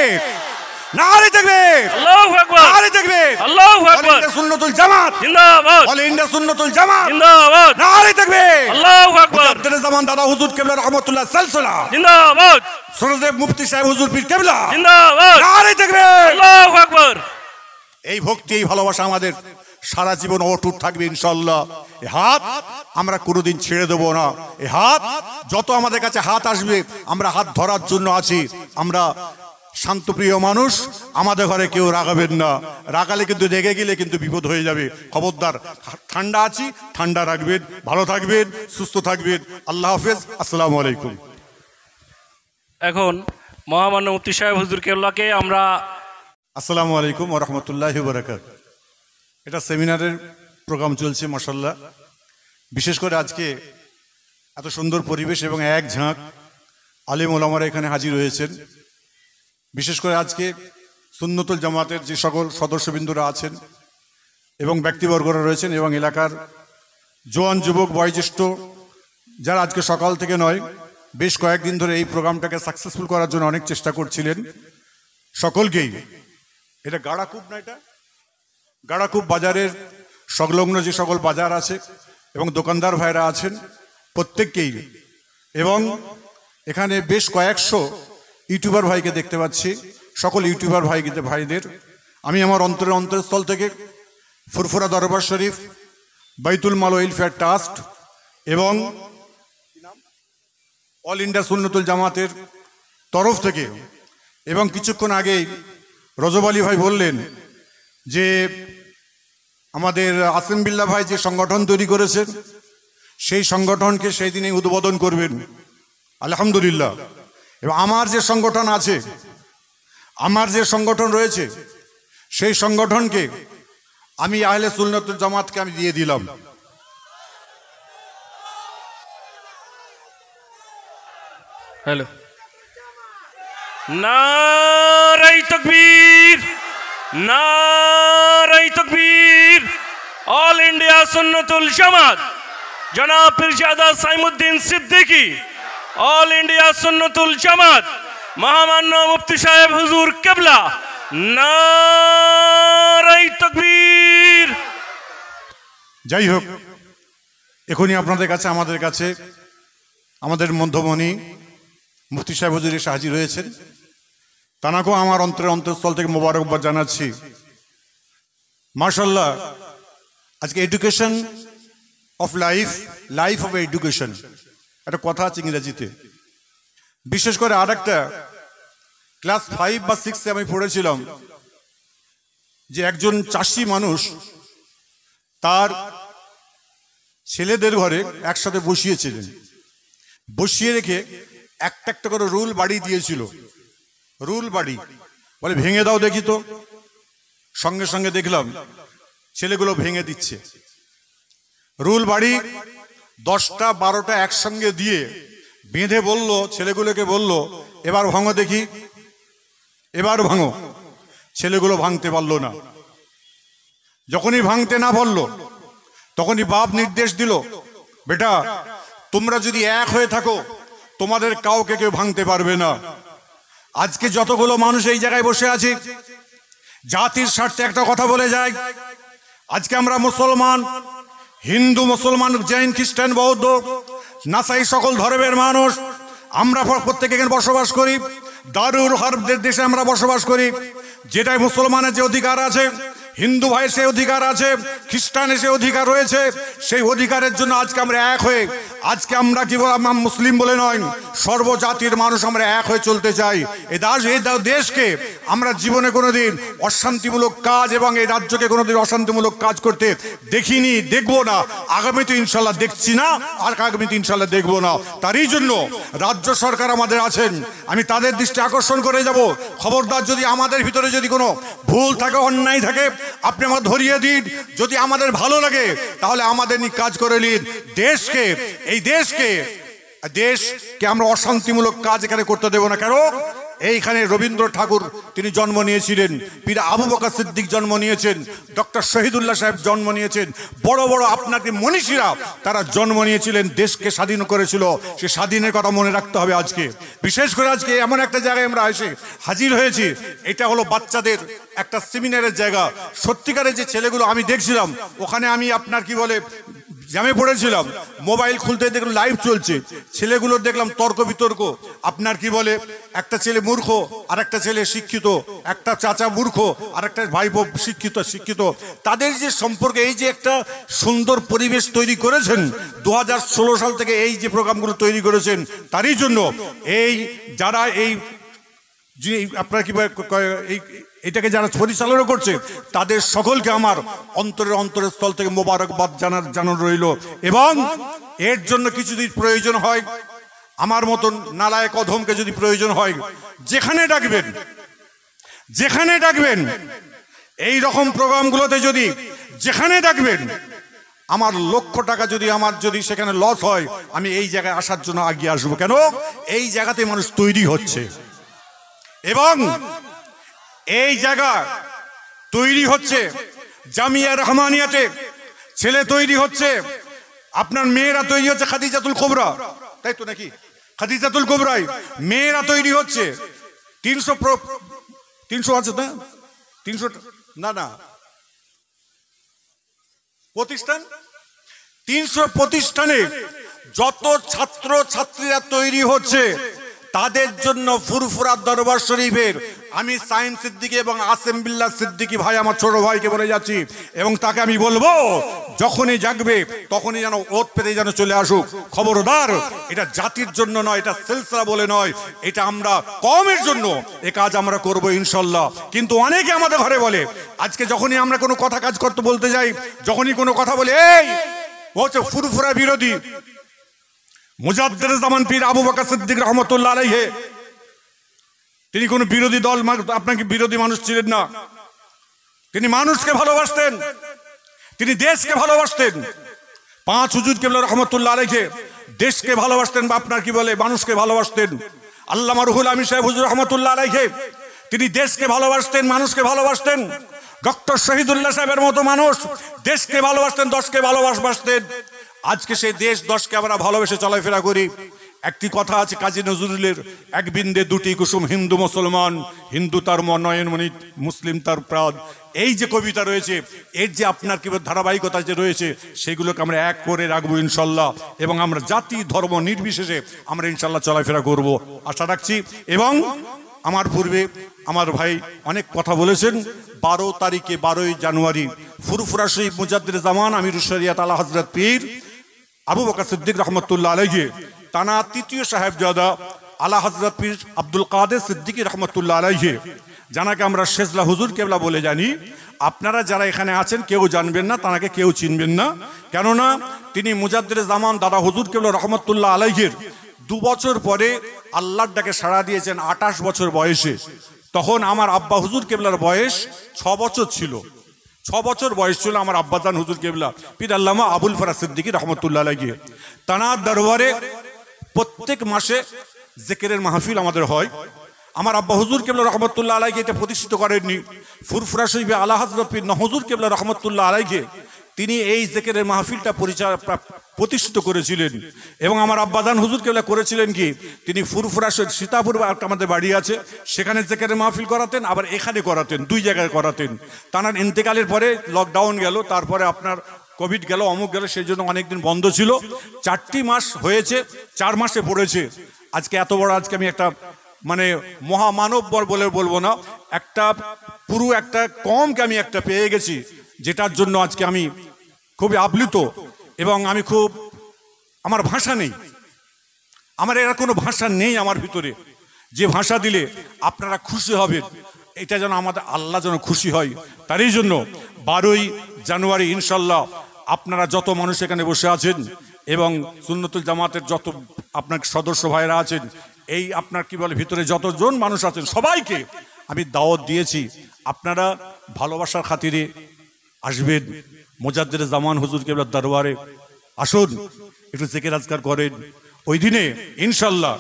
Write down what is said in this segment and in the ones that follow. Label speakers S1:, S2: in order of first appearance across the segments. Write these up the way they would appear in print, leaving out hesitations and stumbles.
S1: তাকবীর, নারে তাকবীর,
S2: আল্লাহু আকবার,
S1: নারে তাকবীর,
S2: আল্লাহু
S1: অল
S2: আকবার,
S1: ইন্ডিয়া সুন্নাতুল জামাত
S2: জিন্দাবাদ,
S1: অল ইন্ডিয়া সুন্নাতুল জামাত
S2: জিন্দাবাদ,
S1: নারে তাকবীর,
S2: আল্লাহু আকবার,
S1: মুজাদ্দিদ জামান দাদা হুজুর কিবলা রাহমাতুল্লাহ সালসালা
S2: জিন্দাবাদ,
S1: সরদেব মুফতি সাহেব হুজুর পীর কিবলা
S2: জিন্দাবাদ,
S1: নারে তাকবীর।
S2: আল্লাহু আকবার।
S1: এই ভক্তি, এই ভালোবাসা আমাদের সারা জীবন অটুট থাকবে ইনশাআল্লাহ। এই হাত আমরা কোনোদিন ছেড়ে দেব না। এই হাত যত আমাদের কাছে হাত আসবে, আমরা হাত ধরার জন্য আছি। আমরা শান্তপ্রিয় মানুষ, আমাদের ঘরে কেউ রাগাবেন না। রাগালে কিন্তু রেগে গেলে কিন্তু বিপদ হয়ে যাবে। খবরদার, ঠান্ডা আছি, ঠান্ডা রাখবেন, ভালো থাকবেন, সুস্থ থাকবেন। আল্লাহ হাফেজ, আসসালামু আলাইকুম।
S2: এখন মহামান্য মুফতি সাহেব হুজুর কেবলাকে আমরা
S1: আসসালামু আলাইকুম ওয়া রাহমাতুল্লাহি ওয়া বারাকাতুহু। এটা সেমিনারের প্রোগ্রাম চলছে মাশাআল্লাহ। বিশেষ করে আজকে এত সুন্দর পরিবেশ এবং এক ঝাঁক আলেম ওলামারা এখানে হাজির হয়েছেন। বিশেষ করে আজকে সুন্নতুল জামাতের যে সকল সদস্যবৃন্দরা আছেন এবং ব্যক্তিবর্গরা রয়েছেন এবং এলাকার জোয়ান যুবক বয়োজ্যেষ্ঠ যারা আজকে সকাল থেকে নয়, বেশ কয়েকদিন ধরে এই প্রোগ্রামটাকে সাকসেসফুল করার জন্য অনেক চেষ্টা করছিলেন, সকলকেই, এটা গাড়াকুপ না, এটা গাড়াকুপ বাজারের সংলগ্ন যে সকল বাজার আছে এবং দোকানদার ভাইরা আছেন প্রত্যেককেই, এবং এখানে বেশ কয়েকশো ইউটিউবার ভাইকে দেখতে পাচ্ছি, সকল ইউটিউবার ভাইদের আমি আমার অন্তরস্থল থেকে ফুরফুরা দরবার শরীফ, বাইতুল মাল ওয়েলফেয়ার ট্রাস্ট এবং অল ইন্ডিয়া সুন্নতুল জামাতের তরফ থেকে, এবং কিছুক্ষণ আগেই রজব আলী ভাই বললেন যে আমাদের আসিম বিল্লাহ ভাই যে সংগঠন তৈরি করেছেন সেই সংগঠনকে সেই দিনে উদ্বোধন করবেন, আলহামদুলিল্লাহ। এবং আমার যে সংগঠন আছে, আমার যে সংগঠন রয়েছে, সেই সংগঠনকে আমি আহলে সুন্নাতুল জামাতকে আমি দিয়ে দিলাম।
S2: হ্যালো, নারাই তাকবীর, নারাই তাকবীর। অল ইন্ডিয়া সুন্নাতুল জামাত জনাব পীরজাদা সাইমুদ্দিন সিদ্দিকী, অল ইন্ডিয়া সুন্নাতুল জামাত মহামান্য মুফতি সাহেব হুজুর কেবলা, নারাই তাকবীর।
S1: যাই হোক, এখনই আপনাদের কাছে আমাদের কাছে আমাদের মধ্যমণি মুফতি সাহেব হুজুর এসে হাজির হয়েছেন। তানাকেও আমার অন্তরস্থল থেকে মোবারকবাদ জানাচ্ছি। মাশাআল্লাহ, আজকে education of life, life of education, একটা কথা আছে ইংরেজিতে। বিশেষ করে আর একটা ক্লাস 5 বা 6 আমি পড়েছিলাম যে একজন চাষি মানুষ তার ছেলেদের ঘরে একসাথে বসিয়েছিলেন, বসিয়ে রেখে একটা একটা করে রুল বাড়ি দিয়েছিল। রুল বাড়ি বলে ভেঙে দাও দেখি তো। সঙ্গে সঙ্গে দেখলাম ছেলেগুলো ভেঙে দিচ্ছে। রুল বাড়ি 10টা 12টা একসঙ্গে দিয়ে বেঁধে বলল, ছেলেগুলোকে বলল এবার ভাঙো দেখি, এবার ভাঙো। ছেলেগুলো ভাঙতে পারলো না। যখনই ভাঙতে না পারলো তখনই বাপ নির্দেশ দিল, বেটা তোমরা যদি এক হয়ে থাকো তোমাদের কাউকে কেউ ভাঙতে পারবে না। আজকে যতগুলো মানুষ এই জায়গায় বসে আছি, জাতির স্বার্থে একটা কথা বলে যায়, আজকে আমরা মুসলমান, হিন্দু, মুসলমান, জৈন, খ্রিস্টান, বৌদ্ধ, নাসাই সকল ধর্মের মানুষ, আমরা প্রত্যেকে এখানে বসবাস করি। দারুল হারবদের দেশে আমরা বসবাস করি, যেটাই মুসলমানের যে অধিকার আছে, হিন্দু ভাইয়ের সেই অধিকার আছে, খ্রিস্টানের সেই অধিকার রয়েছে। সেই অধিকারের জন্য আজকে আমরা এক হয়ে, আজকে আমরা কি বললাম, মুসলিম বলে নয়, সর্বজাতির মানুষ আমরা এক হয়ে চলতে চাই। এই দেশকে আমরা জীবনে কোনোদিন অশান্তিমূলক কাজ এবং এই রাজ্যকে কোনোদিন অশান্তিমূলক কাজ করতে দেখিনি, দেখবো না, আগামীতে ইনশাল্লাহ দেখছি না, আর আগামীতে ইনশাল্লাহ দেখবো না। তারই জন্য রাজ্য সরকার আমাদের আছেন, আমি তাদের দৃষ্টি আকর্ষণ করে যাব। খবরদার, যদি আমাদের ভিতরে যদি কোনো ভুল থাকে, অন্যায় থাকে, আপনি আমাকে ধরিয়ে দিন। যদি আমাদের ভালো লাগে তাহলে আমাদের নিয়ে কাজ করে নিন। দেশকে, এই দেশকে আমরা অশান্তিমূলক কাজ এখানে করতে দেব না। কেন? এইখানে রবীন্দ্র ঠাকুর তিনি জন্ম নিয়েছিলেন, পীর আবু বকর সিদ্দিক জন্ম নিয়েছেন, ডক্টর শহীদুল্লাহ সাহেব জন্ম নিয়েছেন, বড় বড় আপনাকে মনীষীরা তারা জন্ম নিয়েছিলেন, দেশকে স্বাধীন করেছিল। সে স্বাধীনের কথা মনে রাখতে হবে। আজকে বিশেষ করে আজকে এমন একটা জায়গায় আমরা এসে হাজির হয়েছি, এটা হলো বাচ্চাদের একটা সেমিনারের জায়গা। সত্যিকারের যে ছেলেগুলো আমি দেখছিলাম ওখানে, আমি আপনার কি বলে জ্যামে পড়েছিলাম, মোবাইল খুলতে দেখলাম লাইভ চলছে, ছেলেগুলোর দেখলাম তর্ক বিতর্ক। আপনার কি বলে একটা ছেলে মূর্খ আর একটা ছেলে শিক্ষিত, একটা চাচা মূর্খ আর একটা ভাইপো শিক্ষিত। তাদের যে সম্পর্কে এই যে একটা সুন্দর পরিবেশ তৈরি করেছেন 2016 সাল থেকে, এই যে প্রোগ্রামগুলো তৈরি করেছেন, তারই জন্য এই যারা এই আপনার কি এই এটাকে যারা পরিচালনা করছে তাদের সকলকে আমার অন্তরের স্থল থেকে মোবারকবাদ জানানো রইল। এবং এর জন্য কিছু যদি প্রয়োজন হয়, আমার মতন নালায়েক অধমকে যদি প্রয়োজন হয়, যেখানে ডাকবেন এই রকম প্রোগ্রামগুলোতে যদি যেখানে ডাকবেন, আমার লক্ষ টাকা যদি সেখানে লস হয়, আমি এই জায়গায় আসার জন্য এগিয়ে আসবো। কেন? এই জায়গাতে মানুষ তৈরি হচ্ছে এবং এই জায়গা তৈরি হচ্ছে জামিয়া রহমানিয়াতে, ছেলে তৈরি হচ্ছে, আপনার মেয়েরা তৈরি হচ্ছে খাদিজাতুল কুবরা, তাই তো নাকি? খাদিজাতুল কুবরায় মেয়েরা তৈরি হচ্ছে। 300 আছে না? 300 না প্রতিষ্ঠান, 300 প্রতিষ্ঠানে যত ছাত্র ছাত্রীরা তৈরি হচ্ছে, তাদের জন্য ফুরফুরা দরবার শরীফের আমি সাইন সিদ্দিকী এবং আসেম বিল্লাহ সিদ্দিকী ভাই, আমার ছোট ভাইকে বলে যাচ্ছি, এবং তাকে আমি বলবো যখনই জাগবে তখনই যেন ওত পেতে যেন চলে আসুক। খবরদার, এটা জাতির জন্য নয়, এটা সিলসিলা বলে নয়, এটা আমরা কওমের জন্য এ কাজ আমরা করব ইনশাল্লাহ। কিন্তু অনেকে আমাদের ঘরে বলে, আজকে যখনই আমরা কোনো কথা কাজ করতে বলতে যাই, যখনই কোনো কথা বলে, এই হচ্ছে ফুরফুরা বিরোধী। মুজাদ্দেদ জামান পীর আবু বকর সিদ্দিক রহমতুল্লাহ আলাইহি, তিনি কোন বিরোধী দল, আপনাকে বিরোধী মানুষ ছিলেন না। তিনি মানুষকে ভালোবাসতেন, তিনি দেশকে ভালোবাসতেন। 5 হুজুর কেবলা রহমতুল্লাহ আলাইহি দেশকে ভালোবাসতেন, বা আপনার কি বলে মানুষকে ভালোবাসতেন। আল্লামা রুহুল আমিন সাহেব হুজুর রহমতুল্লাহ আলাইহি তিনি দেশকে ভালোবাসতেন, মানুষকে ভালোবাসতেন। ডক্টর শহীদুল্লাহ সাহেবের মতো মানুষ দেশকে ভালোবাসতেন, দশকে ভালোবাসতেন। আজকে সেই দেশ দশকে আমরা ভালোবেসে চলাফেরা করি। একটি কথা আছে কাজী নজরুলের, এক বিন্দে দুটি কুসুম, হিন্দু মুসলমান, হিন্দু তার নয়নমণি, মুসলিম তার প্রাণ। এই যে কবিতা রয়েছে, এর যে আপনার কি ধারাবাহিকতা যে রয়েছে, সেগুলোকে আমরা এক করে রাখবো ইনশাল্লাহ। এবং আমরা জাতি ধর্ম নির্বিশেষে আমরা ইনশাল্লাহ চলাফেরা করব আশা রাখছি। এবং আমার পূর্বে আমার ভাই অনেক কথা বলেছেন। 12 তারিখে 12ই জানুয়ারি ফুরফুরা শরীফ মুজাদ্দিদ জামান আমিরুশ শরিয়াত আলা হযরত পীর আবু বকর সিদ্দিক রহমতুল্লাহ আলাইহি, তানা 3য় সাহেবজাদা আলা হযরত পীর আব্দুল কাদের সিদ্দিকী রহমতুল্লাহ আলাইহি, যাকে আমরা শেজলা হুজুর কেবলা বলে জানি। আপনারা যারা এখানে আছেন কেউ জানবেন না, তাকে কেউ চিনবেন না, কেননা তিনি মুজাদ্দিদ জামান দাদা হুজুর কেবলা রহমতুল্লাহ আলাইহির 2 বছর পরে আল্লাহর ডাকে সাড়া দিয়েছেন 28 বছর বয়সে। তখন আমার আব্বা হুজুর কেবলার বয়স 6 বছর ছিল। 6 বছর বয়স ছিল আমার আব্বাজান হুজুর কেবলা পীর আল্লামা আবুল ফরাজ সিদ্দিকী রহমতুল্লাহ আলাইহি। তানার দরবারে প্রত্যেক মাসে জিকিরের মাহফিল আমাদের হয়। আমার আব্বা হুজুর কেবলা রহমতুল্লাহ আলাইহি এটা প্রতিষ্ঠিত করেননি। ফুরফুরা শরীফে আলা হযরত পীর হুজুর কেবলা রহমতুল্লাহ আলাইহি তিনি এই জিকিরের মাহফিলটা প্রতিষ্ঠিত করেছিলেন। এবং আমার আব্বাজান হুজুর কেবলা করেছিলেন কি, তিনি ফুরফুরা সীতাপুর আমাদের বাড়ি আছে, সেখানে জিকিরের মাহফিল করাতেন, আবার এখানে করাতেন, 2 জায়গায় করাতেন। তার ইন্তেকালের পরে লকডাউন গেল, তারপরে আপনার কোভিড গেল, অমুক গেল, সেই জন্য অনেকদিন বন্ধ ছিল। 4টি মাস হয়েছে, 4 মাসে পড়েছে। আজকে এত বড়, আজকে আমি একটা মানে মহামানব বলে বলবো না, একটা পুরো একটা কমকে আমি একটা পেয়ে গেছি, যেটার জন্য আজকে আমি খুবই আপ্লুত। এবং আমি খুব, আমার ভাষা নেই, আমার এরা কোনো ভাষা নেই আমার ভিতরে, যে ভাষা দিলে আপনারা খুশি হবেন, এটা যেন আমাদের আল্লাহ যেন খুশি হয়। তারই জন্য 12ই জানুয়ারি ইনশাল্লাহ আপনারা যত মানুষ এখানে বসে আছেন এবং সুন্নতুল জামাতের যত আপনার সদস্য ভাইরা আছেন, এই আপনার কি বলে ভিতরে যতজন মানুষ আছেন সবাইকে আমি দাওয়াত দিয়েছি, আপনারা ভালোবাসার খাতিরে আসবেন মুজাদ্দিদ জামান হুজুর কেবলার দরবারে। আসুন একটু জিকির আজকার করেন। ওই দিনে ইনশাল্লাহ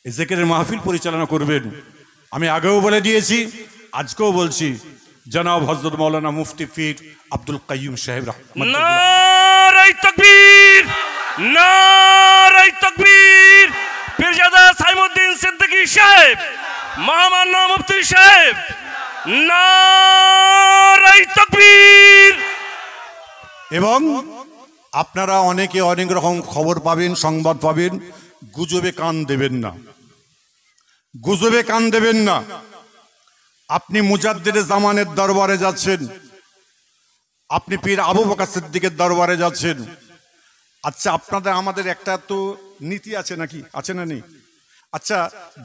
S1: এই জিকিরের মাহফিল পরিচালনা করবেন। আমি আগেও বলে দিয়েছি, আজকেও বলছি, জনাব হযরত মাওলানা মুফতি পীর আব্দুল কাইয়ুম সাহেব রাহমাতুল্লাহ।
S2: নারায়ে তাকবীর, নারায়ে তাকবীর। পীরজাদা সাইমুদ্দিন সিদ্দিকী সাহেব, মহামান্য মুফতি সাহেব, নারায়ে তাকবীর।
S1: এবং আপনারা অনেকে অনেক রকম খবর পাবেন, সংবাদ পাবেন, গুজবে কান দেবেন না, গুজবে কান দেবেন না। আপনি মুজাদ্দিদে জামানের দরবারে যাচ্ছেন, আপনি পীর আবু বকর সিদ্দিকের দরবারে যাচ্ছেন। আচ্ছা, আপনাদের আমাদের একটা তো নীতি আছে নাকি, আছে না নেই? আচ্ছা,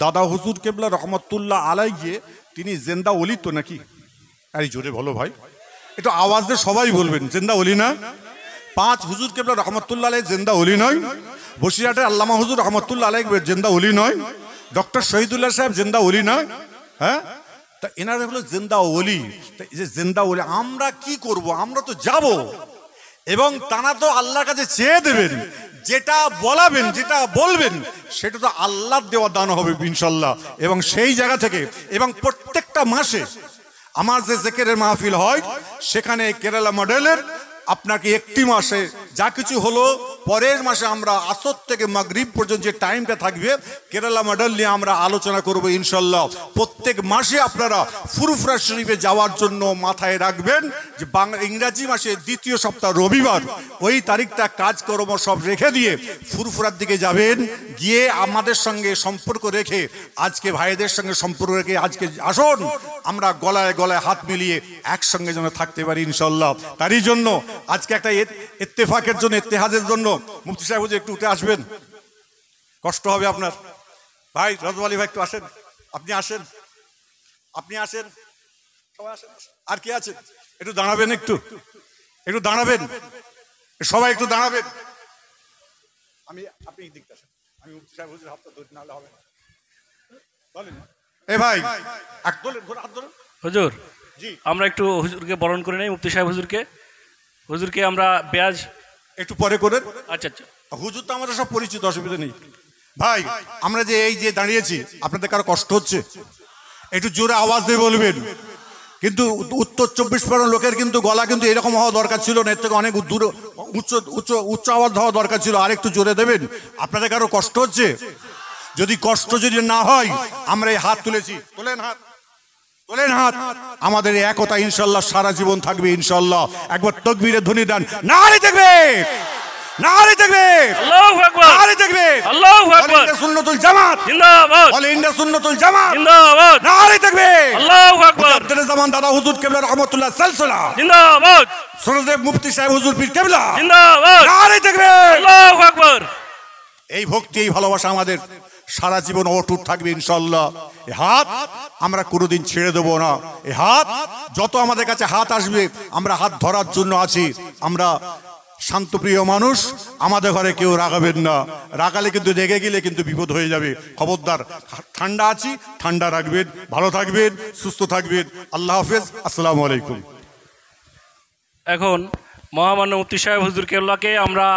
S1: দাদা হুজুর কেবলা রহমতুল্লাহ আলাইহি তিনি জিন্দা ওলি তো নাকি? আরে জোরে বলো ভাই, একটু আওয়াজ দিয়ে সবাই বলবেন, জিন্দা ওলি না? পাঁচ হুজুর কেবলা রহমতুল্লাহ আলাইহি জিন্দা ওলি নয়? বসিরহাটের আল্লামা হুজুর রহমতুল্লাহ আলাইহি জিন্দা ওলি নয়? ডক্টর শহীদুল্লাহ সাহেব জিন্দা ওলি নয়? হ্যাঁ, তা এনারা হলো জিন্দা ওলি। যে জিন্দা ওলি আমরা কি করব? আমরা তো যাব, এবং তারা তো আল্লাহর কাছে চেয়ে দেবেন, যেটা বলাবেন, যেটা বলবেন সেটা তো আল্লাহর দেওয়া দান হবে ইনশাল্লাহ। এবং সেই জায়গা থেকে, এবং প্রত্যেকটা মাসে আমার যে জিকিরের মাহফিল হয় সেখানে কেরালা মডেলের আপনাকে একটি মাসে যা কিছু হলো, পরের মাসে আমরা আসর থেকে মাগরিব পর্যন্ত যে টাইমটা থাকবে কেরালা মডেল নিয়ে আমরা আলোচনা করব ইনশাল্লাহ। প্রত্যেক মাসে আপনারা ফুরফুরা শরীফে যাওয়ার জন্য মাথায় রাখবেন যে ইংরাজি মাসে দ্বিতীয় সপ্তাহ রবিবার, ওই তারিখটা কাজকর্ম সব রেখে দিয়ে ফুরফুরার দিকে যাবেন, গিয়ে আমাদের সঙ্গে সম্পর্ক রেখে, আজকে ভাইদের সঙ্গে সম্পর্ক রেখে আজকে আসুন আমরা গলায় গলায় হাত মিলিয়ে একসঙ্গে যেন থাকতে পারি ইনশাল্লাহ। তারই জন্য আজকে একটা ইত্তেফাকের জন্য, ইত্তেহাজের জন্য মুফতি সাহেব একটু উঠে আসবেন, কষ্ট হবে আপনার। ভাই রজব আলী ভাই একটু আসেন, আপনি আসেন, আপনি আসেন, সবাই আসেন। আর কি আছে, একটু দাঁড়াবেন, একটু একটু দাঁড়াবেন, সবাই একটু দাঁড়াবেন। আমি আপনি এই দিকটা আসেন, আমি মুফতি সাহেব হুজুর হাতটা ধরে নাহলে হবে না। বলেন এ ভাই, এক দলের ধরে হাত ধরুন।
S2: হুজুর,
S1: জি,
S2: আমরা একটু হুজুরকে বরণ করে নেই, মুফতি সাহেব হুজুরকে আমরা বেয়াজ
S1: একটু পরে করেন।
S2: আচ্ছা আচ্ছা,
S1: হুজুর তো আমাদের সব পরিচিত, অসুবিধা নেই। ভাই আমরা যে এই যে দাঁড়িয়েছি, আপনাদের কারো কষ্ট হচ্ছে? একটু জোরে আওয়াজ দিয়ে বলবেন। কিন্তু উত্তর 24 পরগনার লোকের কিন্তু গলা কিন্তু এরকম হওয়া দরকার ছিল না, এর থেকে অনেক দূর উচ্চ উচ্চ উচ্চ আওয়াজ হওয়া দরকার ছিল। আর একটু জোরে দেবেন। আপনাদের কারো কষ্ট হচ্ছে? যদি কষ্ট যদি না হয়, আমরা এই হাত তুলেছি, তোলেন হাত, তোলেন হাত। আমাদের এই একতা ইনশাল্লাহ সারা জীবন থাকবে ইনশাল্লাহ। একবার তাকবীরের ধ্বনি দেন, নারে তাকবীর, নারে তাকবীর,
S2: আল্লাহু আকবার,
S1: নারে তাকবীর,
S2: আল্লাহু আকবার,
S1: সুন্নাতুল জামাত
S2: জিন্দাবাদ,
S1: অল ইন্ডিয়া সুন্নাতুল জামাত
S2: জিন্দাবাদ,
S1: নারে তাকবীর,
S2: আল্লাহু আকবার,
S1: মুজাদ্দিদ জামান দাদা হুজুর কেবলা রহমাতুল্লাহ সালসালা
S2: জিন্দাবাদ,
S1: সরদেব মুফতি সাহেব হুজুর পীর কেবলা
S2: জিন্দাবাদ,
S1: নারে তাকবীর,
S2: আল্লাহু আকবার।
S1: এই ভক্তি, এই ভালোবাসা আমাদের সারা জীবন অটুট থাকবে ইনশাল্লাহ। এই হাত আমরা কোনোদিন ছেড়ে দেবো না। এই হাত যত আমাদের কাছে হাত আসবে, আমরা হাত ধরার জন্য আছি। আমরা শান্তপ্রিয় মানুষ, আমাদের ঘরে কেউ রাগাবেন না, রাগালে কিন্তু রেগে গেলে কিন্তু বিপদ হয়ে যাবে। খবরদার, ঠান্ডা আছি, ঠান্ডা রাখবেন, ভালো থাকবেন, সুস্থ থাকবেন। আল্লাহ হাফেজ, আসসালামু আলাইকুম।
S2: এখন মহামান্য মুফতি সাহেব হুজুর কেবলাকে আমরা